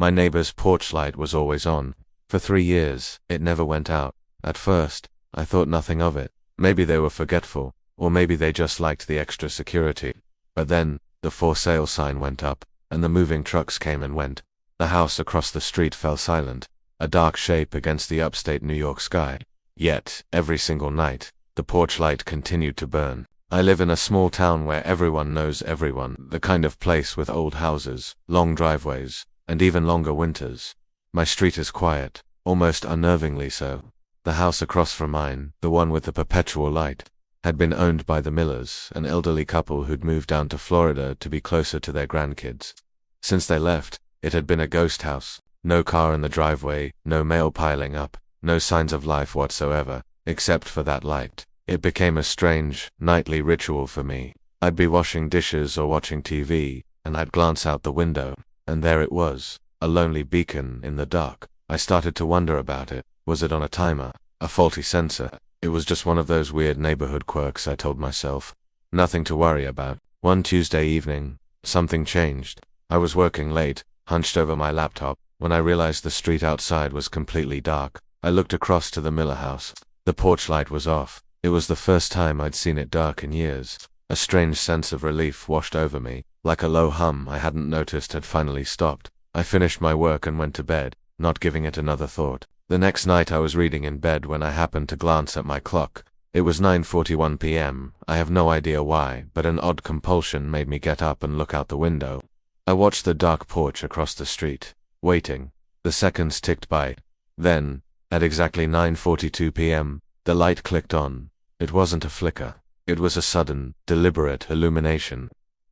My neighbor's porch light was always on. For 3 years, it never went out. At first, I thought nothing of it. Maybe they were forgetful, or maybe they just liked the extra security. But then, the for sale sign went up, and the moving trucks came and went. The house across the street fell silent, a dark shape against the upstate New York sky. Yet, every single night, the porch light continued to burn. I live in a small town where everyone knows everyone, the kind of place with old houses, long driveways, and even longer winters. My street is quiet, almost unnervingly so. The house across from mine, the one with the perpetual light, had been owned by the Millers, an elderly couple who'd moved down to Florida to be closer to their grandkids. Since they left, it had been a ghost house. No car in the driveway, no mail piling up, no signs of life whatsoever, except for that light. It became a strange, nightly ritual for me. I'd be washing dishes or watching TV, and I'd glance out the window, and there it was, a lonely beacon in the dark. I started to wonder about it. Was it on a timer? A faulty sensor? It was just one of those weird neighborhood quirks, I told myself. Nothing to worry about. One Tuesday evening, something changed. I was working late, hunched over my laptop, when I realized the street outside was completely dark. I looked across to the Miller house. The porch light was off. It was the first time I'd seen it dark in years. A strange sense of relief washed over me, like a low hum I hadn't noticed had finally stopped. I finished my work and went to bed, not giving it another thought. The next night I was reading in bed when I happened to glance at my clock. It was 9:41 p.m. I have no idea why, but an odd compulsion made me get up and look out the window. I watched the dark porch across the street, waiting. The seconds ticked by. Then, at exactly 9:42 p.m., the light clicked on. It wasn't a flicker. It was a sudden, deliberate illumination.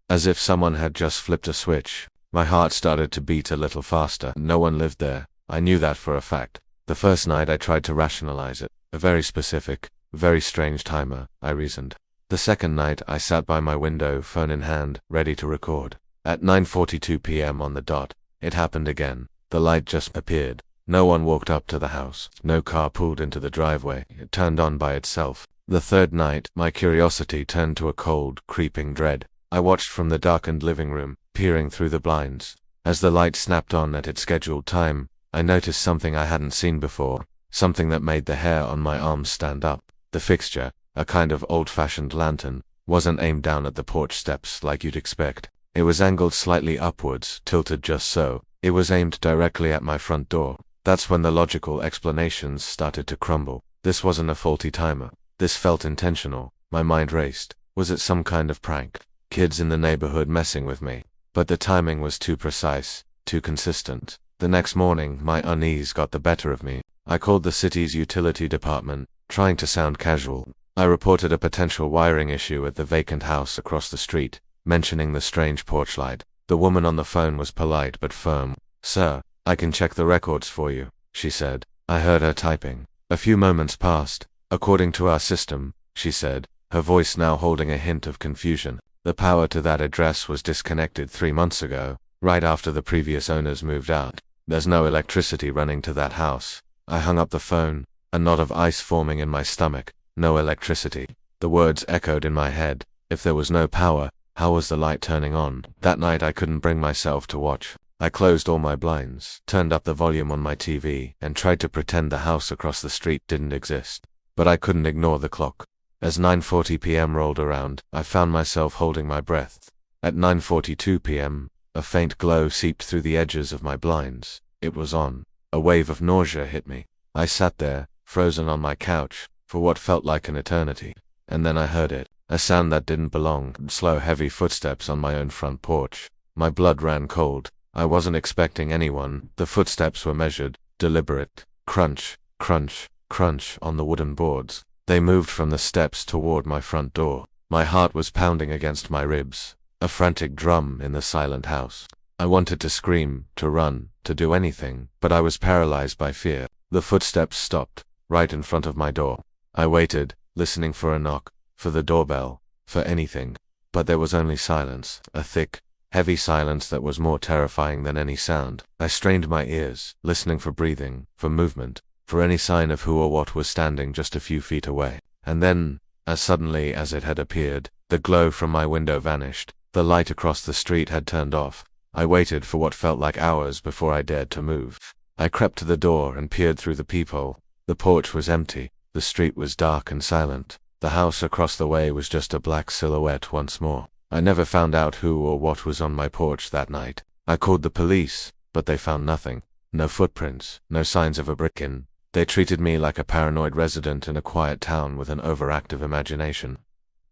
As if someone had just flipped a switch. My heart started to beat a little faster. No one lived there. I knew that for a fact. The first night I tried to rationalize it. A very specific, very strange timer, I reasoned. The second night I sat by my window, phone in hand, ready to record. At 9:42 p.m. on the dot, it happened again. The light just appeared. No one walked up to the house. No car pulled into the driveway. It turned on by itself. The third night, my curiosity turned to a cold, creeping dread. I watched from the darkened living room, peering through the blinds. As the light snapped on at its scheduled time, I noticed something I hadn't seen before, something that made the hair on my arms stand up. The fixture, a kind of old-fashioned lantern, wasn't aimed down at the porch steps like you'd expect. It was angled slightly upwards, tilted just so. It was aimed directly at my front door. That's when the logical explanations started to crumble. This wasn't a faulty timer. This felt intentional. My mind raced. Was it some kind of prank? Kids in the neighborhood messing with me? But the timing was too precise, too consistent. The next morning, my unease got the better of me. I called the city's utility department, trying to sound casual. I reported a potential wiring issue at the vacant house across the street, mentioning the strange porch light. The woman on the phone was polite but firm. "Sir, I can check the records for you," she said. I heard her typing. A few moments passed. "According to our system," she said, her voice now holding a hint of confusion. "The power to that address was disconnected 3 months ago, right after the previous owners moved out. There's no electricity running to that house." I hung up the phone, a knot of ice forming in my stomach. No electricity. The words echoed in my head. If there was no power, how was the light turning on? That night I couldn't bring myself to watch. I closed all my blinds, turned up the volume on my TV, and tried to pretend the house across the street didn't exist. But I couldn't ignore the clock. As 9:40 p.m. rolled around, I found myself holding my breath. At 9:42 p.m., a faint glow seeped through the edges of my blinds. It was on. A wave of nausea hit me. I sat there, frozen on my couch, for what felt like an eternity. And then I heard it. A sound that didn't belong. Slow, heavy footsteps on my own front porch. My blood ran cold. I wasn't expecting anyone. The footsteps were measured, deliberate. Crunch, crunch, crunch on the wooden boards. They moved from the steps toward my front door. My heart was pounding against my ribs. A frantic drum in the silent house. I wanted to scream, to run, to do anything, but I was paralyzed by fear. The footsteps stopped, right in front of my door. I waited, listening for a knock, for the doorbell, for anything. But there was only silence, a thick, heavy silence that was more terrifying than any sound. I strained my ears, listening for breathing, for movement, for any sign of who or what was standing just a few feet away. And then, as suddenly as it had appeared, the glow from my window vanished. The light across the street had turned off. I waited for what felt like hours before I dared to move. I crept to the door and peered through the peephole. The porch was empty. The street was dark and silent. The house across the way was just a black silhouette once more. I never found out who or what was on my porch that night. I called the police, but they found nothing. No footprints, no signs of a break-in. They treated me like a paranoid resident in a quiet town with an overactive imagination.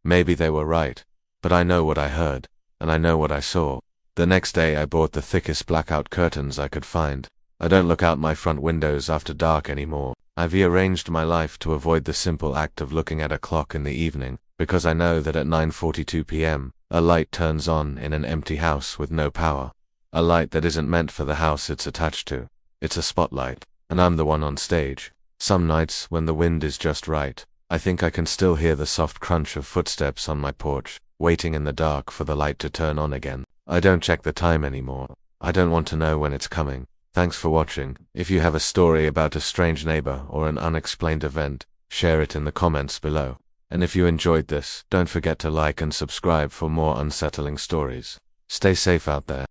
Maybe they were right, but I know what I heard, and I know what I saw. The next day I bought the thickest blackout curtains I could find. I don't look out my front windows after dark anymore. I've rearranged my life to avoid the simple act of looking at a clock in the evening, because I know that at 9:42 p.m., a light turns on in an empty house with no power. A light that isn't meant for the house it's attached to. It's a spotlight, and I'm the one on stage. Some nights, when the wind is just right, I think I can still hear the soft crunch of footsteps on my porch, waiting in the dark for the light to turn on again. I don't check the time anymore. I don't want to know when it's coming. Thanks for watching. If you have a story about a strange neighbor or an unexplained event, share it in the comments below. And if you enjoyed this, don't forget to like and subscribe for more unsettling stories. Stay safe out there.